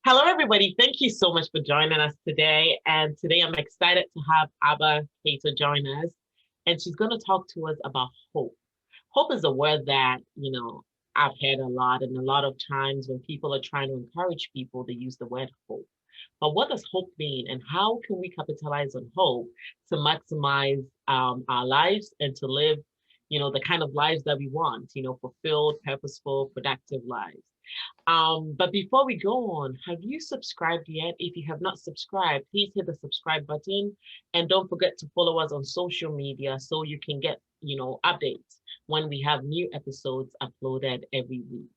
Hello, everybody. Thank you so much for joining us today. And today I'm excited to have Aba Cato join us. And she's going to talk to us about hope. Hope is a word that, I've heard a lot. And a lot of times when people are trying to encourage people, they use the word hope. But what does hope mean? And how can we capitalize on hope to maximize our lives and to live, the kind of lives that we want, fulfilled, purposeful, productive lives? But before we go on, have you subscribed yet? If you have not subscribed, please hit the subscribe button and don't forget to follow us on social media so you can get, updates when we have new episodes uploaded every week.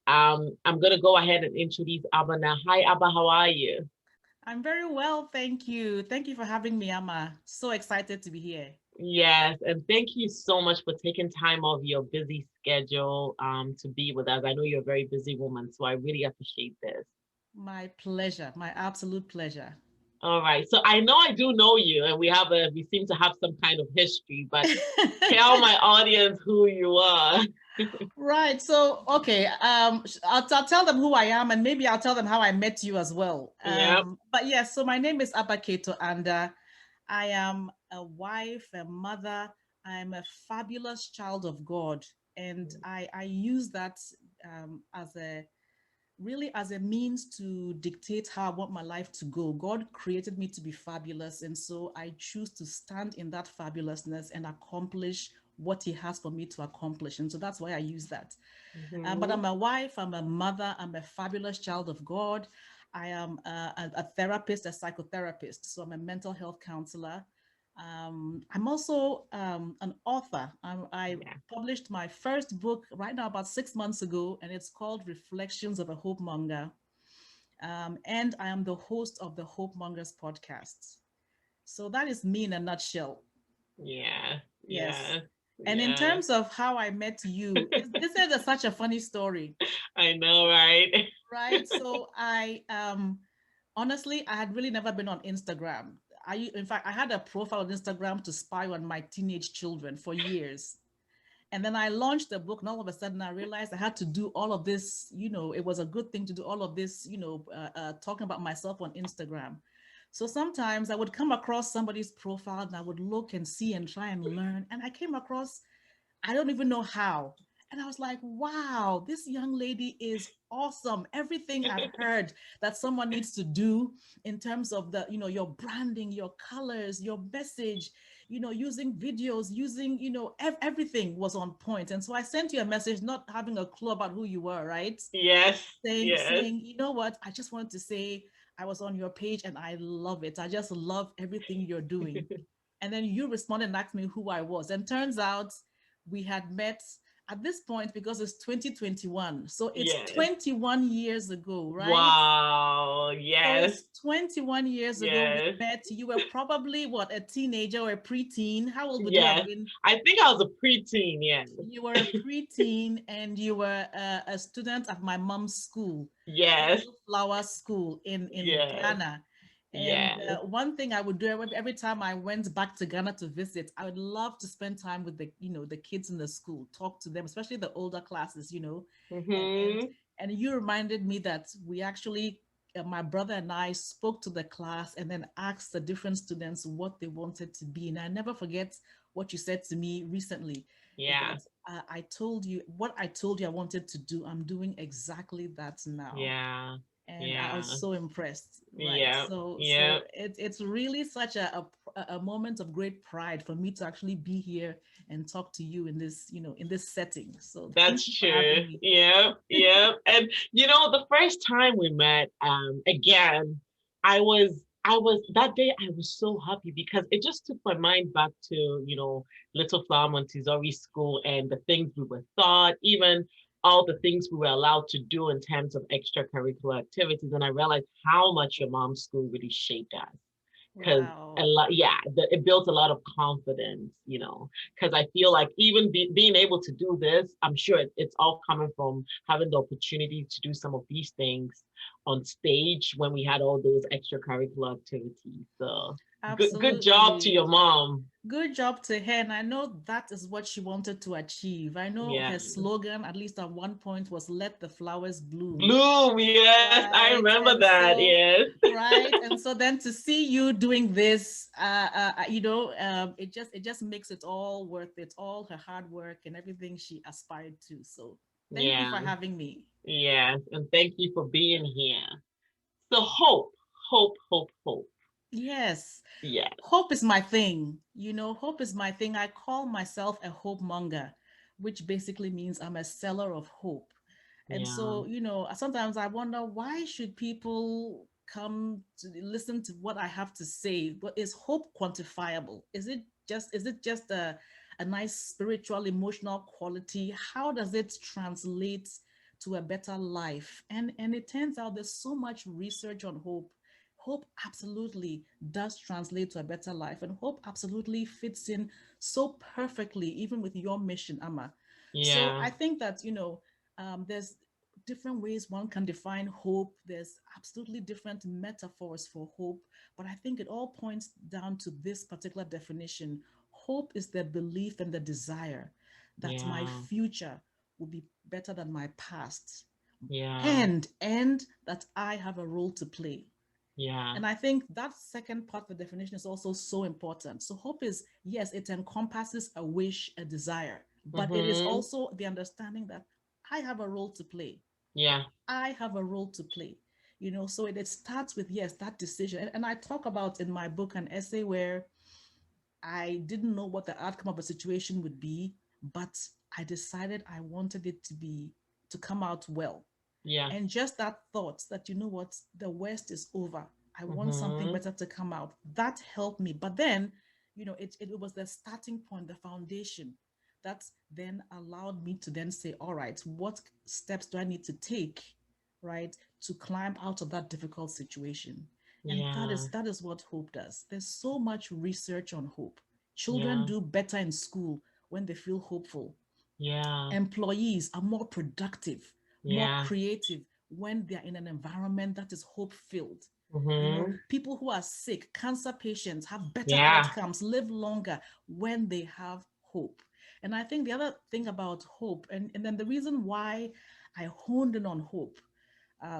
I'm gonna go ahead and introduce Abba now. Hi, Abba, how are you? I'm very well, thank you. Thank you for having me, Amma. So excited to be here. Yes, and thank you so much for taking time off your busy schedule to be with us. I know you're a very busy woman, so I really appreciate this. My pleasure, my absolute pleasure. All right. So I know I do know you, and we seem to have some kind of history, but tell my audience who you are. Right. So, okay. I'll tell them who I am, and maybe I'll tell them how I met you as well. Yep. But yes, so my name is Aba Cato-Andah. I am a wife, a mother. I am a fabulous child of God, and I use that as a really as a means to dictate how I want my life to go. God created me to be fabulous. And so I choose to stand in that fabulousness and accomplish what He has for me to accomplish. And so that's why I use that. But Mm-hmm. I'm a wife, I'm a mother, I'm a fabulous child of God. I am a therapist, a psychotherapist. So I'm a mental health counselor. I'm also an author. I Yeah. published my first book right now about 6 months ago, and it's called Reflections of a Hope Monger. And I am the host of the Hope Mongers podcast. So that is me in a nutshell. Yeah. Yes. Yeah. And in Yeah. terms of how I met you, this is such a funny story, I know, right? right? So I honestly, I had really never been on Instagram. In fact, I had a profile on Instagram to spy on my teenage children for years. And then I launched the book, and all of a sudden I realized I had to do all of this. It was a good thing to do all of this, talking about myself on Instagram. So sometimes I would come across somebody's profile and I would look and see and try and learn. And I came across, I don't even know how. And I was like, wow, this young lady is awesome. Everything I've heard that someone needs to do in terms of your branding, your colors, your message, using videos, using, everything was on point. And so I sent you a message, not having a clue about who you were, right? Yes. Yes. Saying, you know what? I just wanted to say I was on your page and I love it. I just love everything you're doing. And then you responded and asked me who I was. And turns out we had met at this point because it's 2021. So it's Yes. 21 years ago, right? Wow. So Yes. it's 21 years ago we Yes. met. You were probably what, a teenager or a preteen? How old would you have Yes. been? I think I was a preteen. Yes. You were a preteen and you were a student at my mom's school, Yes. Little Flower School in Yes. Ghana. And Yes. one thing I would do every time I went back to Ghana to visit, I would love to spend time with the kids in the school, talk to them, especially the older classes, and and Mm-hmm. and you reminded me that we actually, my brother and I spoke to the class and then asked the different students what they wanted to be. And I never forget what you said to me recently is Yeah. that I told you what I told you I wanted to do. I'm doing exactly that now. Yeah. And I was Yeah. so impressed, right? Yeah. So Yeah. it's really such a moment of great pride for me to actually be here and talk to you in this, in this setting. So thank That's you for true. having me. Yeah, yeah. And the first time we met, again, I was that day I was so happy because it just took my mind back to, Little Flower Montessori School and the things we were taught, even all the things we were allowed to do in terms of extracurricular activities. And I realized how much your mom's school really shaped us because a Wow. lot, yeah, it built a lot of confidence, because I feel like even being able to do this, I'm sure it's all coming from having the opportunity to do some of these things on stage when we had all those extracurricular activities. So Good job to your Absolutely. mom. Good job to her. And I know that is what she wanted to achieve. I know Yeah. her slogan, at least at one point, was let the flowers bloom. Bloom, yes, I Right. remember And that, so, yes. right. And so then to see you doing this, it just makes it all worth it, all her hard work and everything she aspired to. So thank you Yeah, for having me. yes. And thank you for being here. So hope, hope, hope, hope. Yes. Yeah, Hope is my thing. Hope is my thing. I call myself a hope monger, which basically means I'm a seller of hope. And yeah, so, sometimes I wonder, why should people come to listen to what I have to say? But is hope quantifiable? Is it just a nice spiritual, emotional quality? How does it translate to a better life? And it turns out there's so much research on hope. Hope absolutely does translate to a better life, and hope absolutely fits in so perfectly, even with your mission, Amma. So yeah, I think that there's different ways one can define hope. There's absolutely different metaphors for hope, but I think it all points down to this particular definition. Hope is the belief and the desire that my yeah, future will be better than my past, yeah, and that I have a role to play. yeah. And I think that second part of the definition is also so important. So hope is, yes, it encompasses a wish, a desire, but it is Mm-hmm. also the understanding that I have a role to play. Yeah, I have a role to play. So it starts with, yes, that decision. And I talk about in my book an essay where I didn't know what the outcome of a situation would be, but I decided I wanted it to come out well. yeah. And just that thought that, what, the worst is over. I want something Mm-hmm. better to come out. That helped me. But then, it was the starting point, the foundation that then allowed me to then say, all right, what steps do I need to take, right, to climb out of that difficult situation? And that Yeah, is that is what hope does. There's so much research on hope. Children yeah, do better in school when they feel hopeful. yeah, Employees are more productive, more yeah. creative when they're in an environment that is hope filled. Mm-hmm. People who are sick, cancer patients, have better Yeah, outcomes, live longer when they have hope. And I think the other thing about hope, and then the reason why I honed in on hope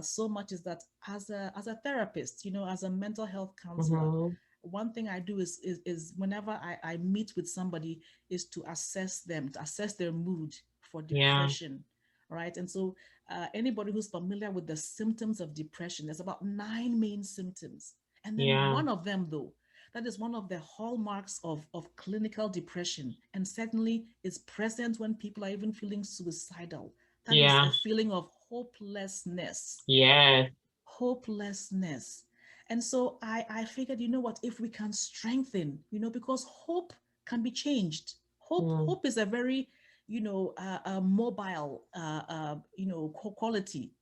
so much, is that as a therapist, as a mental health counselor, mm-hmm. one thing I do is whenever I meet with somebody, is to assess them, to assess their mood for Yeah, depression, right? And so anybody who's familiar with the symptoms of depression, there's about 9 main symptoms. And then yeah, one of them, though, that is one of the hallmarks of clinical depression, and certainly is present when people are even feeling suicidal. That is yeah, a feeling of hopelessness. yes. Hopelessness. And so I figured, what, if we can strengthen, because hope can be changed. Mm, Hope is a very, a mobile, quality.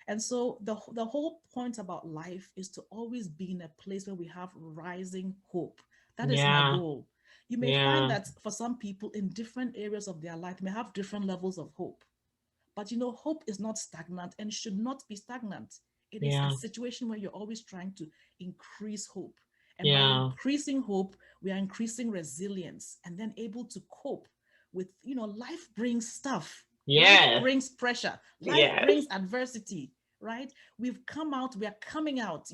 And so the whole point about life is to always be in a place where we have rising hope. That is my yeah, goal. You may find yeah, that for some people in different areas of their life, they may have different levels of hope. But hope is not stagnant and should not be stagnant. It is a yeah, situation where you're always trying to increase hope. And by yeah. increasing hope, we are increasing resilience and then able to cope with, life brings stuff. Life Yes, brings pressure. Life yes. brings adversity, right? We are coming out,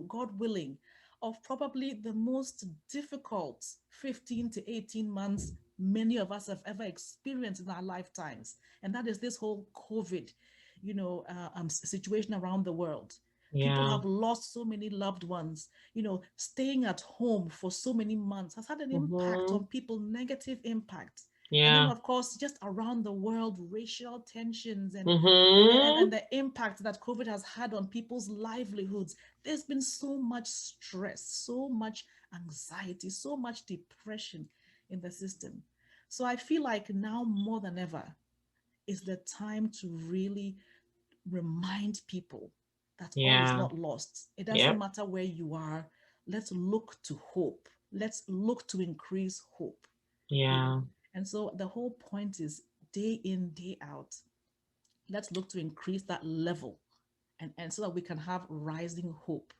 God willing, of probably the most difficult 15 to 18 months many of us have ever experienced in our lifetimes. And that is this whole COVID, situation around the world. People Yeah. have lost so many loved ones. Staying at home for so many months has had an impact Mm-hmm. on people, negative impact. And then, Yeah. of course, just around the world, racial tensions and Mm-hmm. the impact that COVID has had on people's livelihoods. There's been so much stress, so much anxiety, so much depression in the system. So I feel like now more than ever is the time to really remind people that all is Yeah. not lost. It doesn't Yep. matter where you are. Let's look to hope. Let's look to increase hope, you know. Yeah. And so the whole point is, day in, day out, let's look to increase that level, and so that we can have rising hope,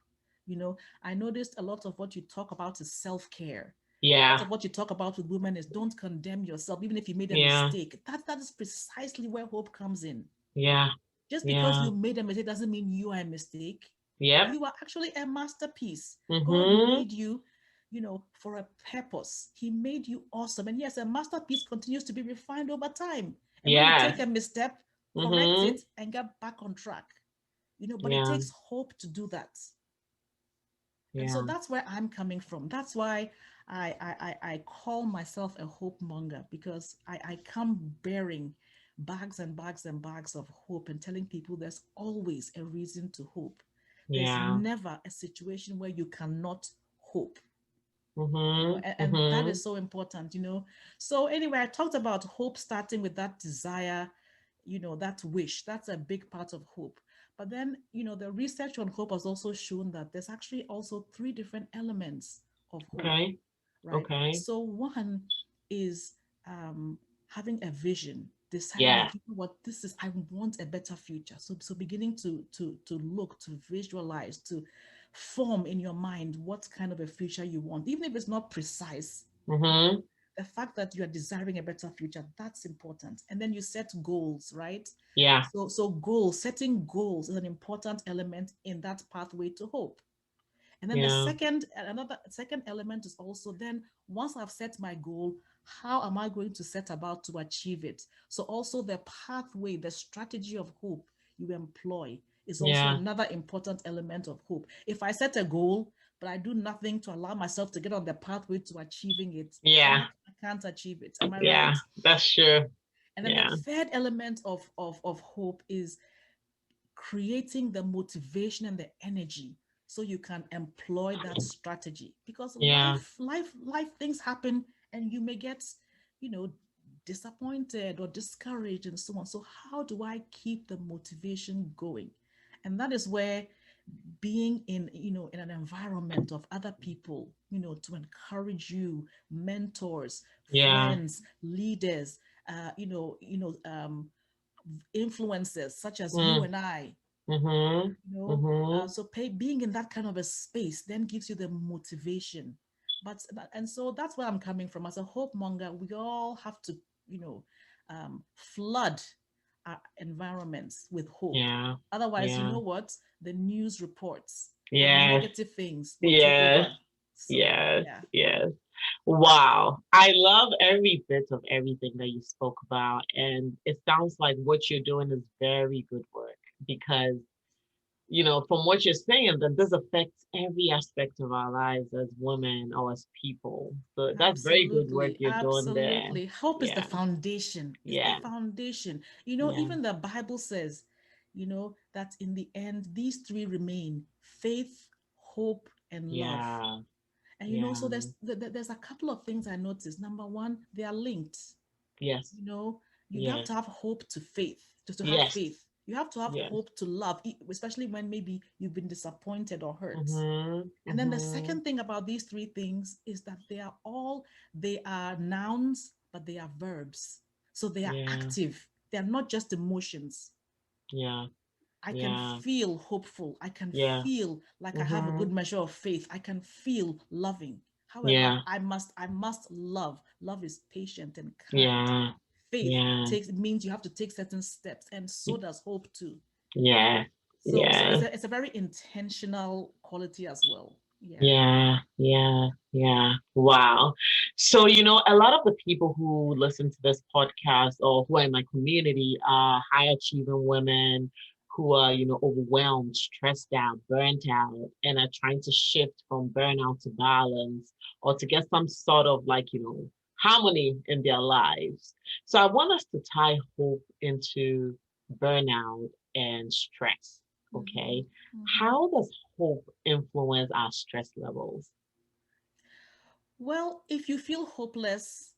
You know, I noticed a lot of what you talk about is self-care. A lot Yeah. of what you talk about with women is don't condemn yourself, even if you made a Yeah. mistake. That is precisely where hope comes in. Yeah. Just because Yeah. you made a mistake doesn't mean you are a mistake. Yep. You are actually a masterpiece. God Mm-hmm. made you, for a purpose. He made you awesome. And yes, a masterpiece continues to be refined over time. And when you take Yes. a misstep, correct Mm-hmm. it and get back on track. But it Yeah. takes hope to do that. And so Yeah. that's where I'm coming from. That's why I call myself a hope monger, because I come bearing bags and bags and bags of hope and telling people there's always a reason to hope. There's Yeah. never a situation where you cannot hope. Mm-hmm. And that Mm-hmm. is so important. So anyway, I talked about hope starting with that desire, that wish. That's a big part of hope. But then, the research on hope has also shown that there's actually also three different elements of hope, Okay. right? Okay. So one is um, having a vision, deciding Yeah. that, what, this is, I want a better future. So beginning to look, to visualize, to form in your mind what kind of a future you want, even if it's not precise. Mm-hmm. The fact that you are desiring a better future, that's important. And then you set goals, right? Yeah. So goals, setting goals is an important element in that pathway to hope. And then Yeah. another second element is also, then once I've set my goal, how am I going to set about to achieve it? So also the pathway, the strategy of hope you employ is also Yeah. another important element of hope. If I set a goal, but I do nothing to allow myself to get on the pathway to achieving it, then Yeah. I can't achieve it. Am I Yeah. right? That's true. And then the Yeah. third element of hope is creating the motivation and the energy so you can employ that strategy, because Yeah. life things happen, and you may get you know disappointed or discouraged and so on. So how do I keep the motivation going? And that is where being in an environment of other people, to encourage you, mentors, Yeah. friends, leaders, uh you know you know um influencers such as you Mm. and I, Mm-hmm. Mm-hmm. so being in that kind of a space then gives you the motivation. And so that's where I'm coming from. As a hope monger, we all have to, you know, flood our environments with hope. Yeah. Otherwise, you Yeah. know what? The news reports, the Yes. negative things will take Yes. over. So, Yes. yeah, Yes. Wow. I love every bit of everything that you spoke about. And it sounds like what you're doing is very good work because, from what you're saying, that this affects every aspect of our lives as women or as people. So that's very good work absolutely, you're doing there. absolutely. Hope is the Yeah. foundation. It's the Yeah. foundation. Yeah. Even the Bible says, that in the end, these three remain: faith, hope, and love. Yeah. And so Yeah. there's a couple of things I noticed. Number one, they are linked. Yes. you know you have Yes. to have hope to faith, to have Yes. faith. You have to have Yes. hope to love, especially when maybe you've been disappointed or hurt. Mm-hmm. And then the Mm-hmm. second thing about these three things is that they are nouns, but they are verbs. So they are Yeah. active. They are not just emotions. Yeah. I can Yeah. feel hopeful. I can Yeah. feel like I have a good Mm-hmm. measure of faith. I can feel loving. However, Yeah. I must love. Love is patient and kind. Yeah. Faith Yeah. means you have to take certain steps, and so does hope too. Yeah. So Yeah. it's a very intentional quality as well. Yeah. Yeah, yeah, yeah. Wow. So, a lot of the people who listen to this podcast or who are in my community are high achieving women who are, overwhelmed, stressed out, burnt out, and are trying to shift from burnout to balance or to get some sort of harmony in their lives. So I want us to tie hope into burnout and stress. Hmm. Okay. Hmm. How does hope influence our stress levels? Well, if you feel hopeless,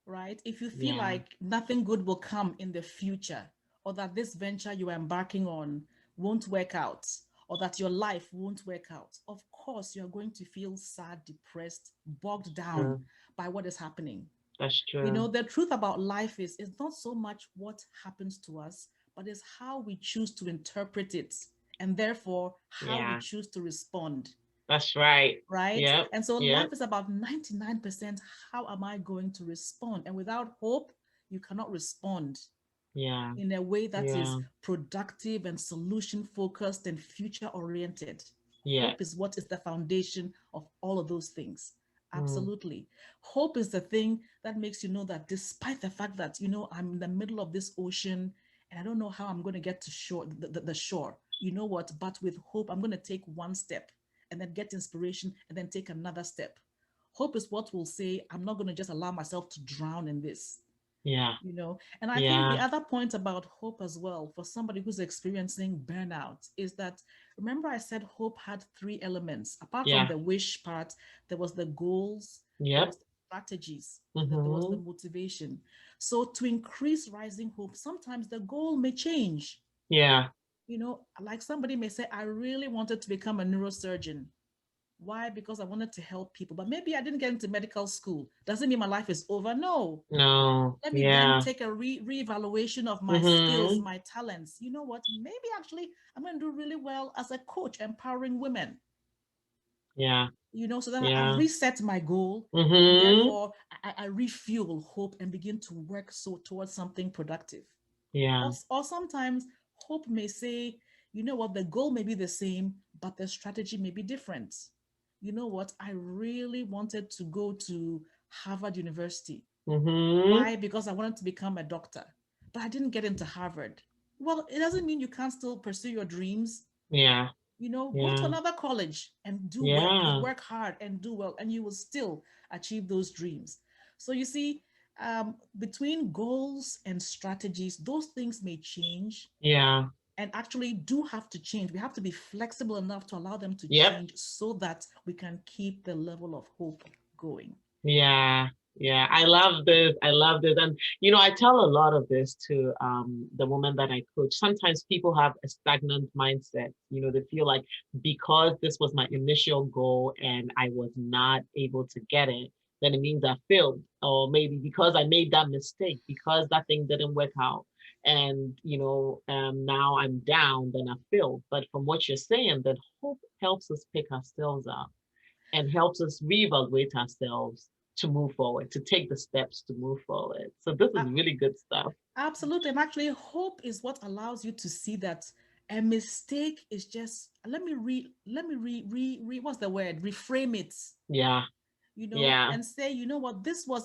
right? If you feel Yeah. like nothing good will come in the future, or that this venture you are embarking on won't work out, or that your life won't work out, of course you're going to feel sad, depressed, bogged down True. by what is happening. That's true. The truth about life is it's not so much what happens to us, but it's how we choose to interpret it and therefore how we Yeah. choose to respond, That's right. right? Yep. And so Yep. life is about 99% how am I going to respond? And without hope, you cannot respond Yeah. in a way that is Yeah. productive and solution focused and future oriented. Yeah. Hope is what is the foundation of all of those things. Mm. Absolutely. Hope is the thing that makes you know that despite the fact that, I'm in the middle of this ocean and I don't know how I'm going to get to shore, the shore, you know what? But with hope, I'm going to take one step and then get inspiration and then take another step. Hope is what will say, I'm not going to just allow myself to drown in this. Yeah. And I think the Yeah. other point about hope as well for somebody who's experiencing burnout is that, remember I said hope had three elements. Apart from Yeah. the wish part, there was the goals, there Yep. was the strategies, and then there was the Mm-hmm. motivation. So to increase rising hope, sometimes the goal may change. Yeah. Like somebody may say, I really wanted to become a neurosurgeon. Why? Because I wanted to help people, but maybe I didn't get into medical school. Doesn't mean my life is over. No, No. let me then Yeah. take a reevaluation of my skills, Mm-hmm. my talents. You know what? Maybe actually I'm going to do really well as a coach, empowering women. Yeah. So then I Yeah. reset my goal, and Mm-hmm. therefore I refuel hope and begin to work so towards something productive. Yeah. Or sometimes hope may say, you know what, the goal may be the same, but the strategy may be different. You know what? I really wanted to go to Harvard University. Mm-hmm. Why? Because I wanted to become a doctor, but I didn't get into Harvard. Well, it doesn't mean you can't still pursue your dreams. Yeah. Go to Yeah. another college and do work and Yeah. work hard and do well, and you will still achieve those dreams. So you see, between goals and strategies, those things may change Yeah. and actually do have to change. We have to be flexible enough to allow them to Yep. change so that we can keep the level of hope going. Yeah, yeah. I love this. I love this. And I tell a lot of this to the women that I coach. Sometimes people have a stagnant mindset. They feel like because this was my initial goal and I was not able to get it, then it means I failed. Or maybe because I made that mistake, because that thing didn't work out. And now I'm down, then I failed. But from what you're saying, that hope helps us pick ourselves up and helps us reevaluate ourselves to move forward, to take the steps to move forward. So this is really good stuff. Absolutely. And actually, hope is what allows you to see that a mistake is just, let me what's the word? Reframe it, Yeah. Yeah. and say, you know what,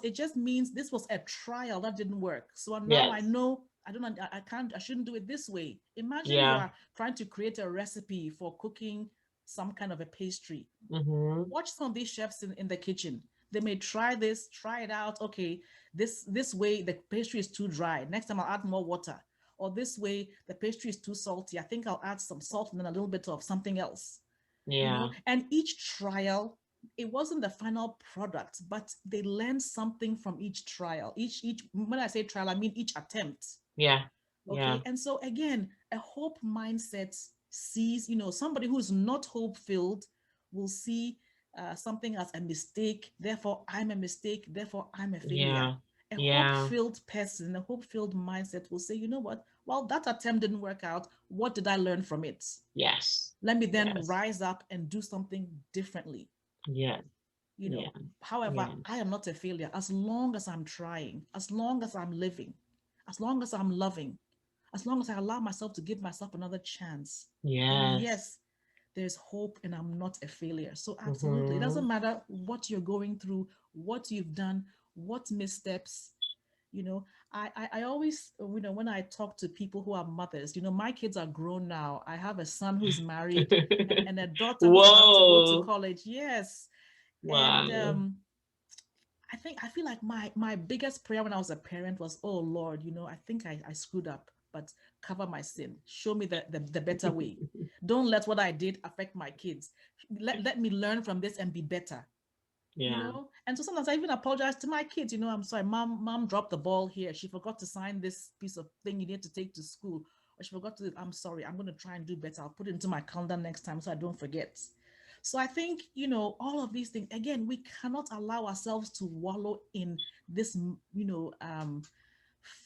it just means this was a trial that didn't work. So now I Yes. know I can't, I shouldn't do it this way. Imagine you Yeah. are trying to create a recipe for cooking some kind of a pastry. Mm-hmm. Watch some of these chefs in the kitchen. They may try this, try it out. Okay, this way the pastry is too dry. Next time I'll add more water. Or this way the pastry is too salty. I think I'll add some salt and then a little bit of something else. Yeah. And each trial, it wasn't the final product, but they learned something from each trial. Each when I say trial, I mean each attempt. Yeah. Yeah. Okay. And so again, a hope mindset sees, somebody who's not hope filled will see something as a mistake. Therefore, I'm a mistake. Therefore, I'm a failure. Yeah. A hope Yeah. filled person, a hope filled mindset will say, you know what? Well, that attempt didn't work out. What did I learn from it? Yes. Let me then Yes. rise up and do something differently. Yes. You know, Yeah. however, Yes. I am not a failure as long as I'm trying, as long as I'm living, as long as I'm loving, as long as I allow myself to give myself another chance, then Yes. yes, there's hope and I'm not a failure. So absolutely, it Mm-hmm. doesn't matter what you're going through, what you've done, what missteps. You know, I always, when I talk to people who are mothers, my kids are grown now. I have a son who's married and a daughter who's about to go to Whoa. college. Yes. And Wow. I feel like my biggest prayer when I was a parent was, oh Lord, I think I screwed up, but cover my sin. Show me the better way. Don't let what I did affect my kids. Let me learn from this and be better. Yeah. And so sometimes I even apologize to my kids. I'm sorry, mom dropped the ball here. She forgot to sign this piece of thing you need to take to school, or she forgot to. I'm sorry, I'm going to try and do better. I'll put it into my calendar next time so I don't forget. So I think, all of these things, again, we cannot allow ourselves to wallow in this,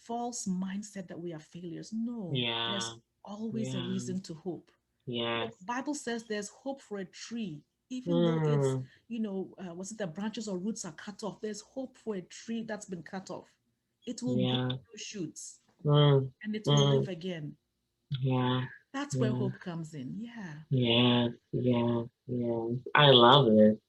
false mindset that we are failures. No, there's Yeah. always a Yeah. reason to hope. Yes. Bible says there's hope for a tree, even though it's, Mm. was it the branches or roots are cut off? There's hope for a tree that's been cut off. It will grow Yeah. new shoots Mm. and it will live Mm. again. Yeah. That's where Yeah. hope comes in. Yeah. Yes. Yes. Yes. I love it.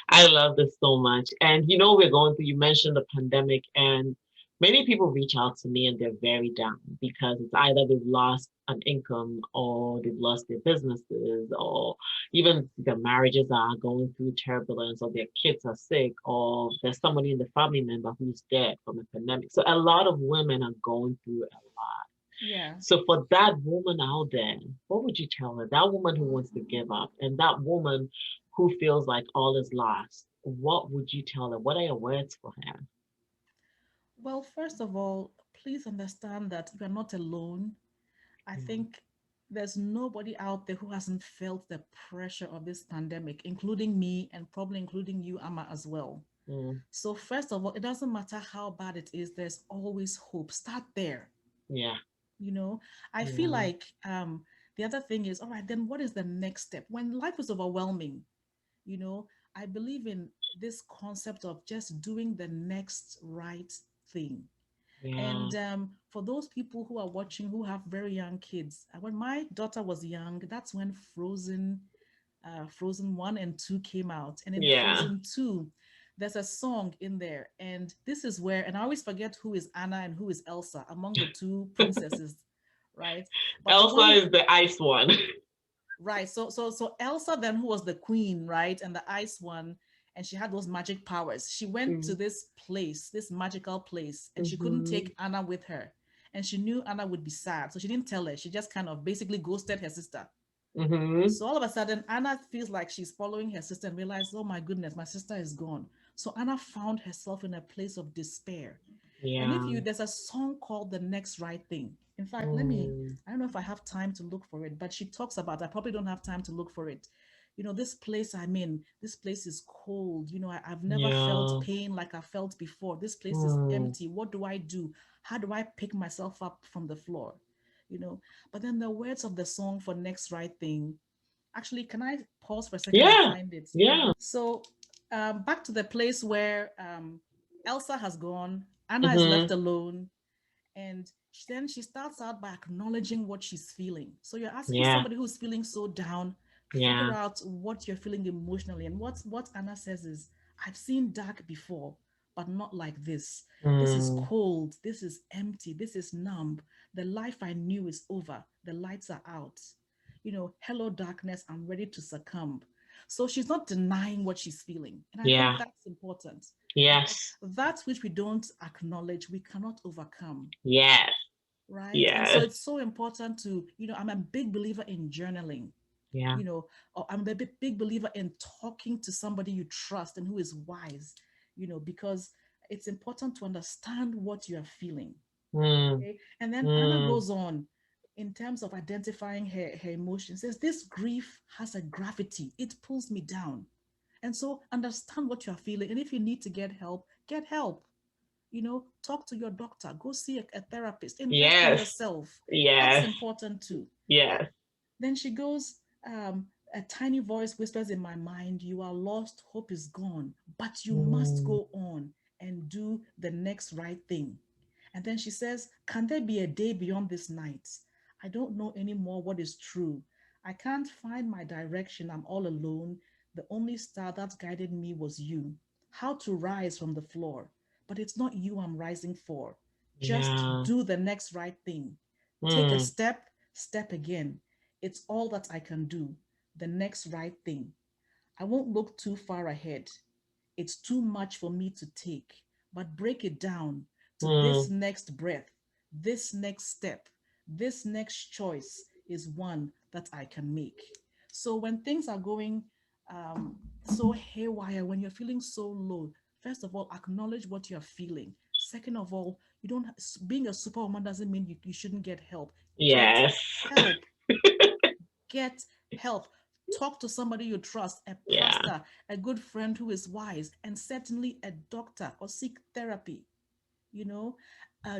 I love this so much. And we're going through, you mentioned the pandemic, and many people reach out to me and they're very down because it's either they've lost an income or they've lost their businesses, or even their marriages are going through turbulence, or their kids are sick, or there's somebody in the family member who's dead from a pandemic. So a lot of women are going through a lot. Yeah. So for that woman out there, what would you tell her? That woman who wants to give up and that woman who feels like all is lost, what would you tell her? What are your words for her? Well, first of all, please understand that you're not alone. I Mm, think there's nobody out there who hasn't felt the pressure of this pandemic, including me and probably including you, Amma, as well. mm, So, first of all, it doesn't matter how bad it is, there's always hope. Start there. yeah, You know, I feel yeah, like the other thing is, all right, then what is the next step? When life is overwhelming, you know, I believe in this concept of just doing the next right thing. yeah, And for those people who are watching who have very young kids, when my daughter was young, that's when Frozen 1 and 2 came out. And in yeah. Frozen 2, there's a song in there. And this is where, and I always forget who is Anna and who is Elsa among the two princesses, right? But the Elsa one, is the ice one. right. So Elsa then, who was the queen, right? And the ice one, and she had those magic powers. She went to Mm, this place, this magical place, and she couldn't mm-hmm, take Anna with her. And she knew Anna would be sad. So she didn't tell her. She just kind of basically ghosted her sister. mm-hmm. So all of a sudden, Anna feels like she's following her sister and realizes, oh my goodness, my sister is gone. So Anna found herself in a place of despair. And if Yeah. you, there's a song called The Next Right Thing. In fact, Mm, I don't know if I have time to look for it, but she talks about, I probably don't have time to look for it. This place I'm in, this place is cold. I've never felt yeah. pain like I felt before. This place is Mm, empty. What do I do? How do I pick myself up from the floor? You know, but then the words of the song for Next Right Thing. Actually, can I pause for a second and yeah. find it? Yeah. So back to the place where Elsa has gone, Anna is left Mm-hmm. alone, and then she starts out by acknowledging what she's feeling. So you're asking Yeah. somebody who's feeling so down, figure Yeah. out what you're feeling emotionally. And what Anna says is, I've seen dark before, but not like this. This is Mm, cold. This is empty. This is numb. The life I knew is over. The lights are out. Hello, darkness. I'm ready to succumb. So she's not denying what she's feeling. And I think yeah. that's important because Yes. that which we don't acknowledge, we cannot overcome, Yes. right? And so Yes. it's so important to, I'm a big believer in journaling, Yeah. or I'm a big believer in talking to somebody you trust and who is wise, because it's important to understand what you're feeling. Mm, Okay. And then Anna mm, goes on in terms of identifying her emotions, says, this grief has a gravity, it pulls me down. And so understand what you're feeling. And if you need to get help, get help. Talk to your doctor, go see a therapist, invest in yes. yourself. That's Yes. important too. Yes. Then she goes, a tiny voice whispers in my mind, you are lost, hope is gone, but you must Mm, go on and do the next right thing. And then she says, can there be a day beyond this night? I don't know anymore what is true. I can't find my direction. I'm all alone. The only star that guided me was you. How to rise from the floor. But it's not you I'm rising for. Just yeah. do the next right thing. Take a Mm, step, step again. It's all that I can do. The next right thing. I won't look too far ahead. It's too much for me to take, but break it down to this mm, next breath, this next step, this next choice is one that I can make. So when things are going so haywire, when you're feeling so low, first of all, acknowledge what you're feeling. Second of all, you don't being a superwoman doesn't mean you shouldn't get help. Get yes. help. Get help. Talk to somebody you trust, a Yeah. pastor, a good friend who is wise, and certainly a doctor, or seek therapy. You know,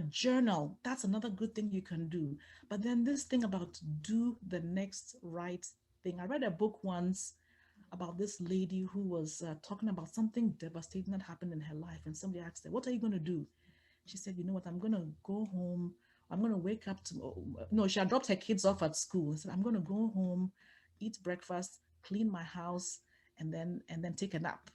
Journal. That's another good thing you can do. But then this thing about do the next right thing. I read a book once about this lady who was talking about something devastating that happened in her life. And somebody asked her, "What are you going to do?" She said, "You know what? I'm going to go home. I'm going to wake up to," no, she had dropped her kids off at school and said, "I'm going to go home, eat breakfast, clean my house, and then take a nap."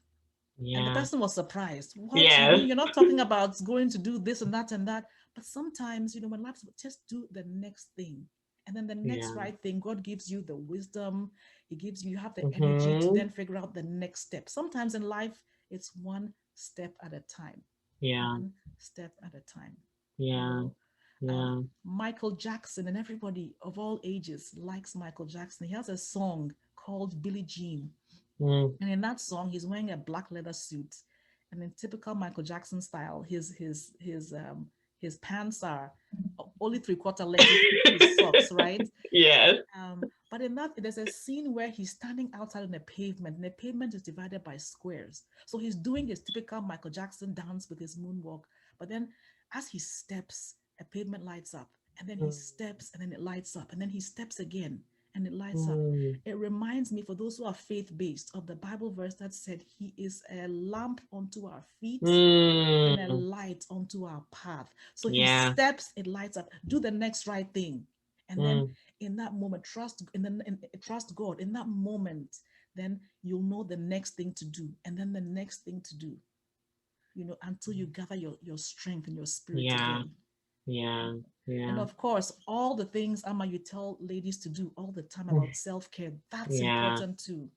And the Yeah. person was surprised. "What? You Yes. mean you're not talking about going to do this and that and that?" But sometimes, when life's, just do the next thing. And then the next Yeah. right thing, God gives you the wisdom. He gives you, you have the energy to Mm-hmm. then figure out the next step. Sometimes in life, it's one step at a time. Yeah. One step at a time. You Yeah. know, Yeah. Michael Jackson, and everybody of all ages likes Michael Jackson. He has a song called Billie Jean. Mm. And in that song, he's wearing a black leather suit, and in typical Michael Jackson style, his pants are only 3/4 length, including his socks, right? Yes. But in that, there's a scene where he's standing outside on the pavement, and the pavement is divided by squares. So he's doing his typical Michael Jackson dance with his moonwalk. But then, as he steps, a pavement lights up, and then he Mm. steps, and then it lights up, and then he steps again, and it lights up. Mm. It reminds me, for those who are faith based, of the Bible verse that said, "He is a lamp unto our feet and a Mm. light onto our path." So he Yeah. steps, it lights up. Do the next right thing. And then Mm. in that moment, trust God. In that moment, then you'll know the next thing to do, and then the next thing to do, until you gather your strength and your spirit Yeah. again. Yeah. And Yeah. of course, all the things, Amma, you tell ladies to do all the time Mm. about self-care, that's Yeah. important too.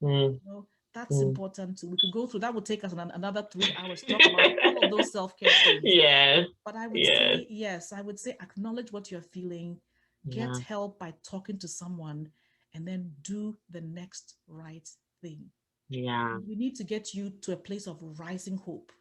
Mm. That's Mm. important too. We could go through that, would take us another 3 hours to talk about all of those self-care things. Yes. But I would Yes. say, yes, I would say acknowledge what you're feeling, get Yeah. help by talking to someone, and then do the next right thing. Yeah. We need to get you to a place of rising hope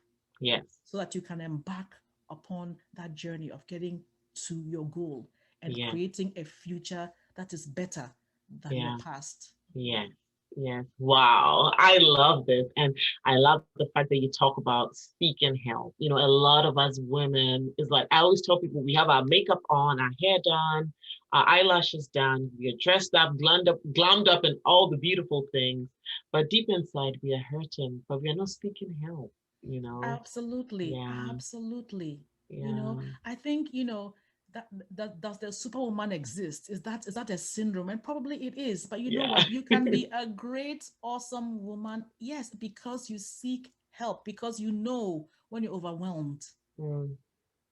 Yes. so that you can embark upon that journey of getting to your goal and Yes. creating a future that is better than your Yeah. past. Yes. Yes. Wow. I love this. And I love the fact that you talk about seeking help. A lot of us women is like, I always tell people we have our makeup on, our hair done, our eyelashes done, we are dressed up, glammed up, and all the beautiful things. But deep inside, we are hurting, but we are not seeking help, you know? Absolutely, Yeah. absolutely. Yeah. I think, that does the superwoman exist? Is that a syndrome? And probably it is. But you know Yeah. what? You can be a great, awesome woman, yes, because you seek help, because you know when you're overwhelmed, Mm,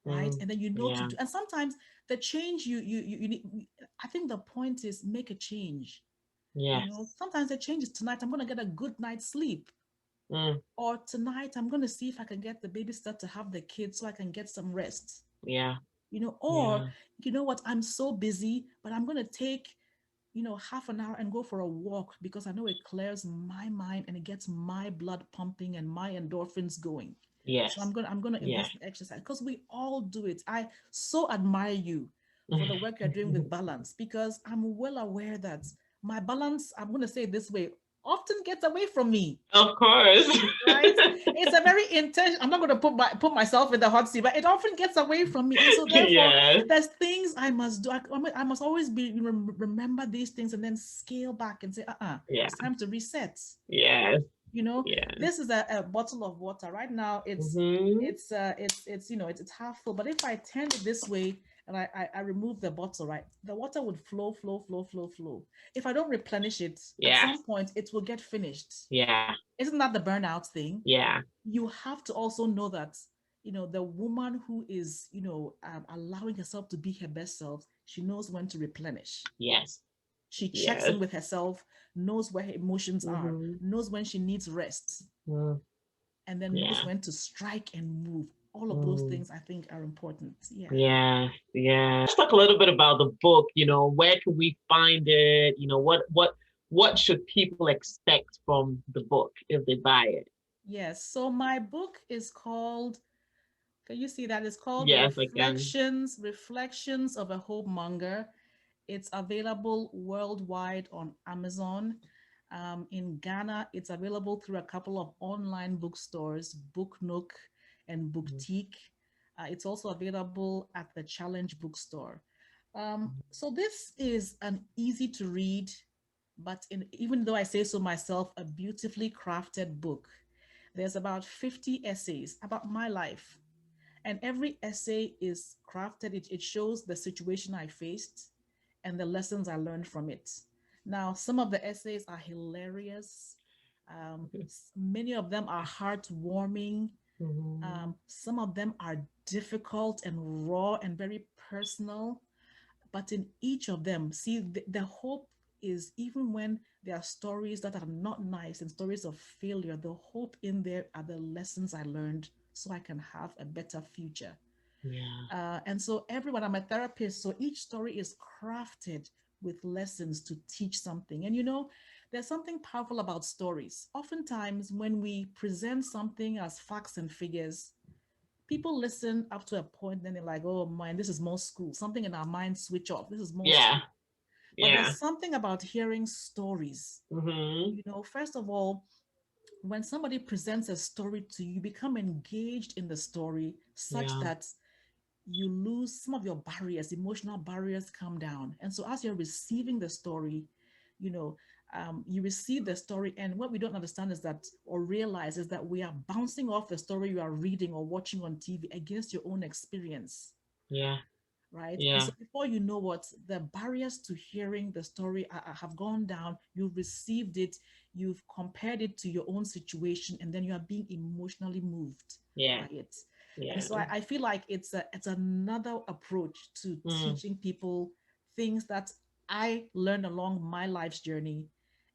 right? mm, And then you know to yeah. do. And sometimes the change you need. I think the point is make a change. Yes. Sometimes the change is tonight. I'm gonna get a good night's sleep. Mm, Or tonight, I'm going to see if I can get the babysitter to have the kids so I can get some rest. yeah. Or, Yeah. you know what, I'm so busy, but I'm going to take, half an hour and go for a walk because I know it clears my mind and it gets my blood pumping and my endorphins going. So Yes. I'm going to Yeah. invest in exercise because we all do it. I so admire you for the work you're doing with balance because I'm well aware that my balance, I'm going to say it this way, often gets away from me, Of course. right? It's a very intense. I'm not going to put myself in the hot seat, but it often gets away from me, and so therefore, Yes. there's things I must do. I must always remember these things and then scale back and say, Yeah. it's time to reset. Yes. You know, Yes. this is a bottle of water right now. It's Mm-hmm. it's it's half full, but if I turn it this way and I remove the bottle, right, the water would flow, flow, flow, flow, flow. If I don't replenish it, at Yes. some point it will get finished. Yeah. Isn't that the burnout thing? Yeah. You have to also know that the woman who is allowing herself to be her best self, she knows when to replenish. Yes. She checks Yes. in with herself, knows where her emotions are, Mm-hmm. knows when she needs rest, Mm, and then knows yeah. when to strike and move. All of those Mm, things I think are important. Yeah. yeah. Yeah. Let's talk a little bit about the book. Where can we find it? What should people expect from the book if they buy it? Yes, so my book is called, can you see that? It's called Yes, I can. Reflections of a Hope Monger. It's available worldwide on Amazon. In Ghana, it's available through a couple of online bookstores, Book Nook and Mm, Booktique. It's also available at the Challenge bookstore. So this is an easy to read, but even though I say so myself, a beautifully crafted book. There's about 50 essays about my life, and every essay is crafted. It shows the situation I faced and the lessons I learned from it. Now, some of the essays are hilarious. Many of them are heartwarming. Mm-hmm. Some of them are difficult and raw and very personal. But in each of them, see, the hope is, even when there are stories that are not nice and stories of failure, the hope in there are the lessons I learned so I can have a better future. Yeah. And so everyone, I'm a therapist, so each story is crafted with lessons to teach something. And there's something powerful about stories. Oftentimes, when we present something as facts and figures, people listen up to a point, then they're like, oh man, this is more school. Something in our minds switch off. This is more Yeah. school. But Yeah. there's something about hearing stories. Mm-hmm. First of all, when somebody presents a story to you, you become engaged in the story such Yeah. that you lose some of your barriers, emotional barriers come down. And so as you're receiving the story, you know, you receive the story. And what we don't understand is that, or realize, is that we are bouncing off the story you are reading or watching on TV against your own experience, Yeah. right? And Yeah. so before you know what, the barriers to hearing the story have gone down. You've received it, you've compared it to your own situation, and then you are being emotionally moved Yeah. by it. And Yeah. so I feel like it's another approach to Mm. teaching people things that I learned along my life's journey,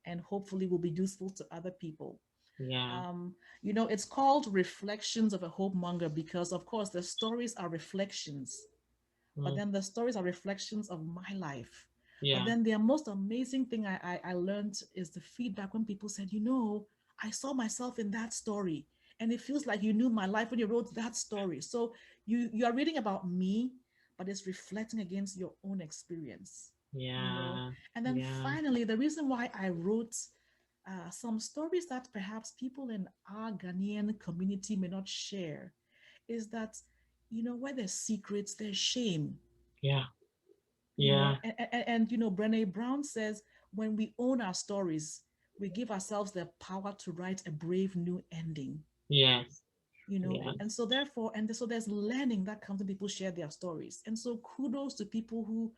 and hopefully will be useful to other people. Yeah. um, it's called Reflections of a Hope Monger because, of course, the stories are reflections, but Mm. then the stories are reflections of my life. But Yeah. then the most amazing thing I learned is the feedback when people said, I saw myself in that story. And it feels like you knew my life when you wrote that story. So you are reading about me, but it's reflecting against your own experience, you know. Yeah. And then Yeah. finally, the reason why I wrote some stories that perhaps people in our Ghanaian community may not share is that, where there's secrets, there's shame. Yeah. you Yeah. know and, and Brené Brown says, when we own our stories, we give ourselves the power to write a brave new ending. Yes. And, Yes. and so therefore, and so there's learning that comes when people share their stories. And so kudos to people who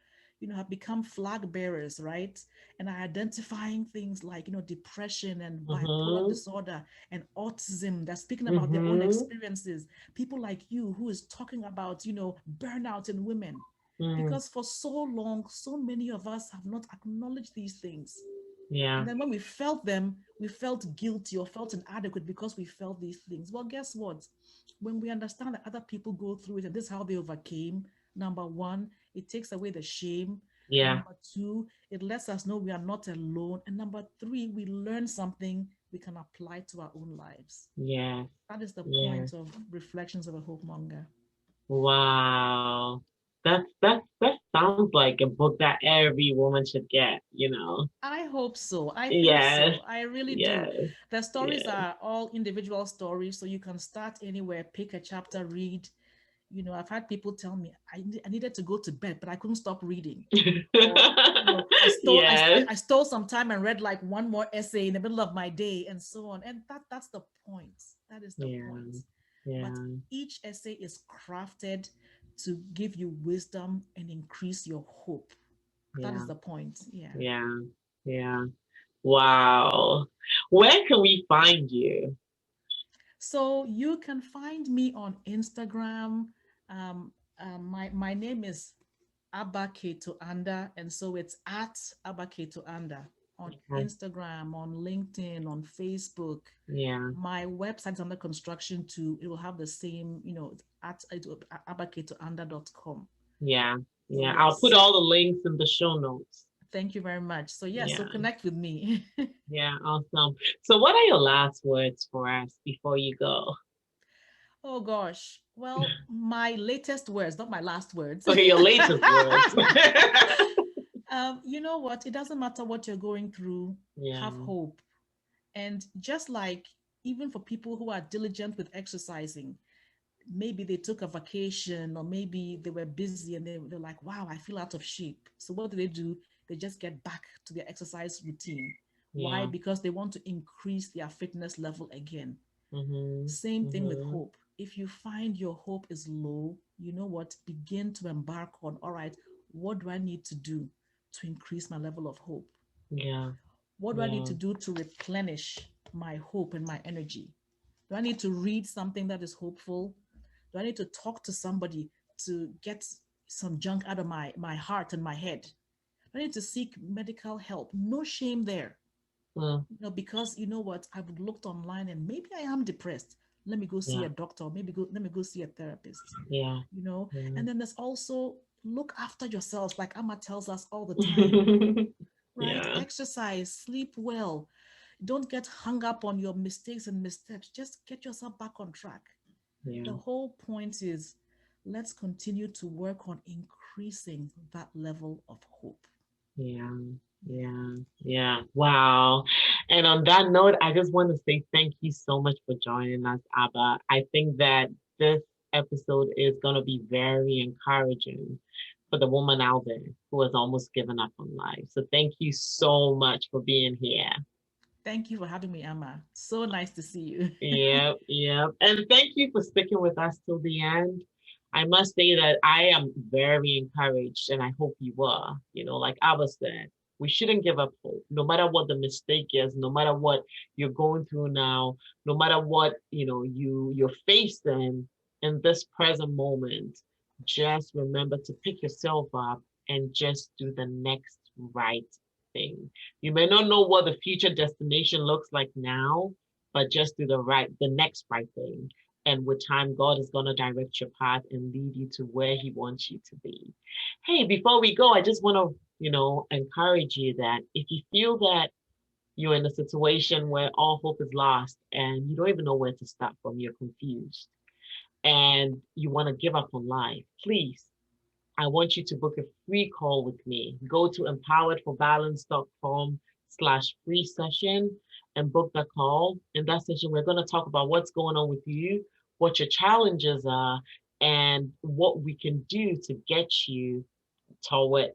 have become flag bearers, right, and are identifying things like depression and bipolar Mm-hmm. disorder and autism. They're speaking about their own Mm-hmm. experiences. People like you who is talking about burnout in women, Mm. because for so long so many of us have not acknowledged these things. Yeah. And then when we felt them, we felt guilty or felt inadequate because we felt these things. Well, guess what? When we understand that other people go through it and this is how they overcame, number one, it takes away the shame. Yeah. Number two, it lets us know we are not alone. And number three, we learn something we can apply to our own lives. Yes. That is the Yes. point of Reflections of a Hope Monger. Wow. That sounds like a book that every woman should get. I hope so. I think Yes. so. I really do. Yes. The stories Yes. are all individual stories, so you can start anywhere, pick a chapter, read. I've had people tell me I needed to go to bed, but I couldn't stop reading. Or, Yes. I stole some time and read like one more essay in the middle of my day and so on. And that's the point. That is the Yeah. point. But Yeah. each essay is crafted to give you wisdom and increase your hope. That is Yeah. the point. Yeah. Yeah. Yeah. Wow. Where can we find you? So you can find me on Instagram. My name is Aba Cato-Andah, and so it's at Aba Cato-Andah on Okay. Instagram, on LinkedIn, on Facebook. Yeah. My website's under construction too. It will have the same, at abacatoanda.com. Yeah. So Yeah. I'll put yes, all the links in the show notes. thank you very much. So yeah, so Yeah. connect with me. Yeah. Awesome. So what are your last words for us before you go? Oh gosh. Well, my latest words, not my last words. Okay, your latest words. You know what? It doesn't matter what you're going through, have Yeah. hope. And just like, even for people who are diligent with exercising, maybe they took a vacation, or maybe they were busy and they're like, wow, I feel out of shape. So what do? They just get back to their exercise routine. Why? Yeah. Because they want to increase their fitness level again. Mm-hmm. Same thing with Mm-hmm. hope. If you find your hope is low, you know what? Begin to embark on, all right, what do I need to do to increase my level of hope? Yeah. What do I need Yeah. to do to replenish my hope and my energy? Do I need to read something that is hopeful? Do I need to talk to somebody to get some junk out of my heart and my head? Do I need to seek medical help? No shame there. Mm, Because you know what? I've looked online and maybe I am depressed. Let me go see yeah. a doctor. Let me go see a therapist. Yeah. And Yeah. then there's also look after yourselves, like Amma tells us all the time, right? Yeah. Exercise, sleep well. Don't get hung up on your mistakes and missteps. Just get yourself back on track. The Yeah. whole point is let's continue to work on increasing that level of hope. Yeah. Yeah. Yeah. Yeah. Wow. And on that note, I just want to say thank you so much for joining us, Abba. I think that this episode is going to be very encouraging for the woman out there who has almost given up on life. So thank you so much for being here. Thank you for having me, Emma. So nice to see you. Yeah, yeah. And thank you for sticking with us till the end. I must say that I am very encouraged, and I hope you are. Like Abba said, we shouldn't give up hope, no matter what the mistake is, no matter what you're going through now, no matter what you're facing in this present moment. Just remember to pick yourself up and just do the next right thing. You may not know what the future destination looks like now, but just do the next right thing. And with time, God is going to direct your path and lead you to where He wants you to be. Hey, before we go, I just want to, encourage you that if you feel that you're in a situation where all hope is lost and you don't even know where to start from, you're confused, and you want to give up on life, please, I want you to book a free call with me. Go to empoweredforbalance.com/free session and book the call. In that session, we're going to talk about what's going on with you, what your challenges are, and what we can do to get you towards,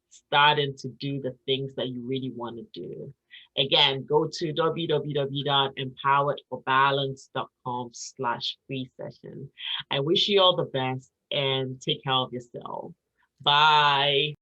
starting to do the things that you really want to do. Again, go to www.empoweredforbalance.com/free session. I wish you all the best and take care of yourself. Bye.